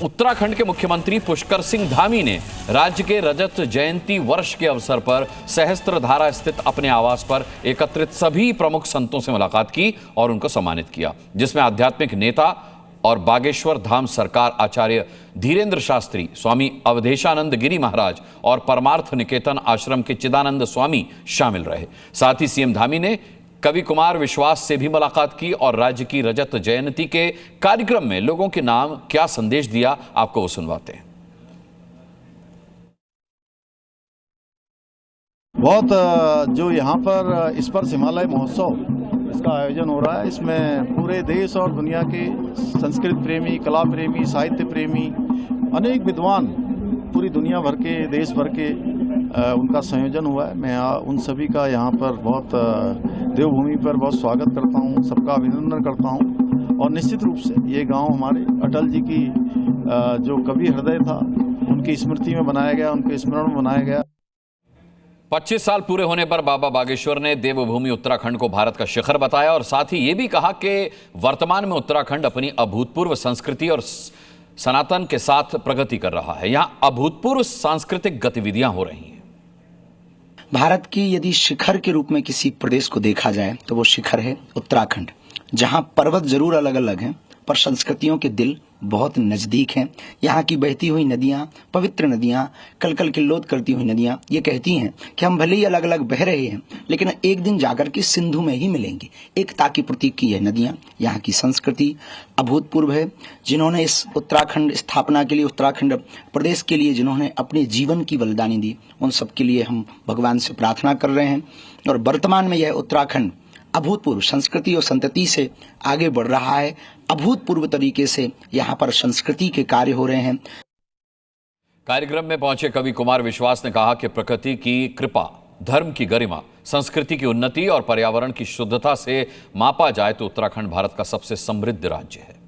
उत्तराखंड के मुख्यमंत्री पुष्कर सिंह धामी ने राज्य के रजत जयंती वर्ष के अवसर पर सहस्त्रधारा स्थित अपने आवास पर एकत्रित सभी प्रमुख संतों से मुलाकात की और उनको सम्मानित किया, जिसमें आध्यात्मिक नेता और बागेश्वर धाम सरकार आचार्य धीरेन्द्र शास्त्री, स्वामी अवधेशानंद गिरी महाराज और परमार्थ निकेतन आश्रम के चिदानंद स्वामी शामिल रहे। साथ ही सीएम धामी ने कवि कुमार विश्वास से भी मुलाकात की और राज्य की रजत जयंती के कार्यक्रम में लोगों के नाम क्या संदेश दिया, आपको वो सुनवाते हैं। बहुत जो यहाँ पर स्पर्श हिमालय महोत्सव इसका आयोजन हो रहा है, इसमें पूरे देश और दुनिया के संस्कृत प्रेमी, कला प्रेमी, साहित्य प्रेमी, अनेक विद्वान पूरी दुनिया भर के, देश भर के उनका संयोजन हुआ है। मैं उन सभी का यहाँ पर बहुत देवभूमि पर बहुत स्वागत करता हूँ, सबका अभिनंदन करता हूँ। और निश्चित रूप से ये गांव हमारे अटल जी की जो कवि हृदय था, उनकी स्मृति में बनाया गया, उनके स्मरण में बनाया गया। 25 साल पूरे होने पर बाबा बागेश्वर ने देवभूमि उत्तराखंड को भारत का शिखर बताया और साथ ही ये भी कहा कि वर्तमान में उत्तराखंड अपनी अभूतपूर्व संस्कृति और सनातन के साथ प्रगति कर रहा है। यहाँ अभूतपूर्व सांस्कृतिक गतिविधियां हो रही हैं। भारत की यदि शिखर के रूप में किसी प्रदेश को देखा जाए तो वो शिखर है उत्तराखंड, जहां पर्वत जरूर अलग अलग हैं पर संस्कृतियों के दिल बहुत नजदीक हैं। यहाँ की बहती हुई नदियाँ, पवित्र नदियाँ, कलकल किल्लोद करती हुई नदियाँ ये कहती हैं कि हम भले ही अलग अलग बह रहे हैं लेकिन एक दिन जाकर के सिंधु में ही मिलेंगे। एकता की प्रतीक की यह नदियाँ, यहाँ की संस्कृति अभूतपूर्व है। जिन्होंने इस उत्तराखंड स्थापना के लिए, उत्तराखंड प्रदेश के लिए जिन्होंने अपने जीवन की बलिदानी दी, उन सब के लिए हम भगवान से प्रार्थना कर रहे हैं। और वर्तमान में यह उत्तराखंड अभूतपूर्व संस्कृति और संतति से आगे बढ़ रहा है। अभूतपूर्व तरीके से यहाँ पर संस्कृति के कार्य हो रहे हैं। कार्यक्रम में पहुंचे कवि कुमार विश्वास ने कहा कि प्रकृति की कृपा, धर्म की गरिमा, संस्कृति की उन्नति और पर्यावरण की शुद्धता से मापा जाए तो उत्तराखंड भारत का सबसे समृद्ध राज्य है।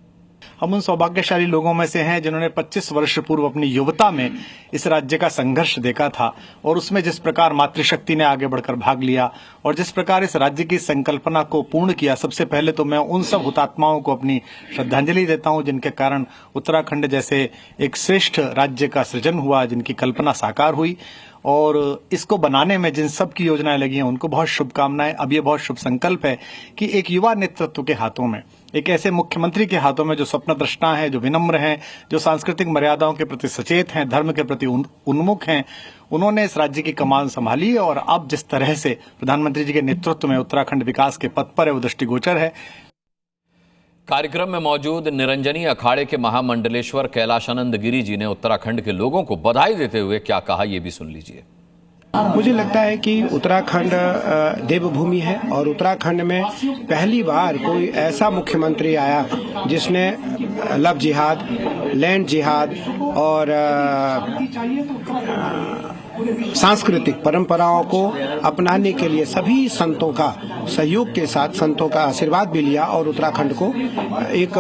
हम उन सौभाग्यशाली लोगों में से हैं जिन्होंने 25 वर्ष पूर्व अपनी युवता में इस राज्य का संघर्ष देखा था और उसमें जिस प्रकार मातृशक्ति ने आगे बढ़कर भाग लिया और जिस प्रकार इस राज्य की संकल्पना को पूर्ण किया। सबसे पहले तो मैं उन सब हुतात्माओं को अपनी श्रद्धांजलि देता हूं जिनके कारण उत्तराखंड जैसे एक श्रेष्ठ राज्य का सृजन हुआ, जिनकी कल्पना साकार हुई। और इसको बनाने में जिन सब की योजनाएं लगी हैं उनको बहुत शुभकामनाएं। अब ये बहुत शुभ संकल्प है कि एक युवा नेतृत्व के हाथों में, एक ऐसे मुख्यमंत्री के हाथों में जो स्वप्नद्रष्टा हैं, जो विनम्र हैं, जो सांस्कृतिक मर्यादाओं के प्रति सचेत हैं, धर्म के प्रति उन्मुख हैं, उन्होंने इस राज्य की कमान संभाली और अब जिस तरह से प्रधानमंत्री जी के नेतृत्व में उत्तराखंड विकास के पथ पर है वो दृष्टिगोचर है। कार्यक्रम में मौजूद निरंजनी अखाड़े के महामंडलेश्वर कैलाशानंद गिरी जी ने उत्तराखंड के लोगों को बधाई देते हुए क्या कहा, ये भी सुन लीजिए। मुझे लगता है कि उत्तराखंड देवभूमि है और उत्तराखंड में पहली बार कोई ऐसा मुख्यमंत्री आया जिसने लव जिहाद, लैंड जिहाद और सांस्कृतिक परंपराओं को अपनाने के लिए सभी संतों का सहयोग के साथ, संतों का आशीर्वाद भी लिया और उत्तराखंड को एक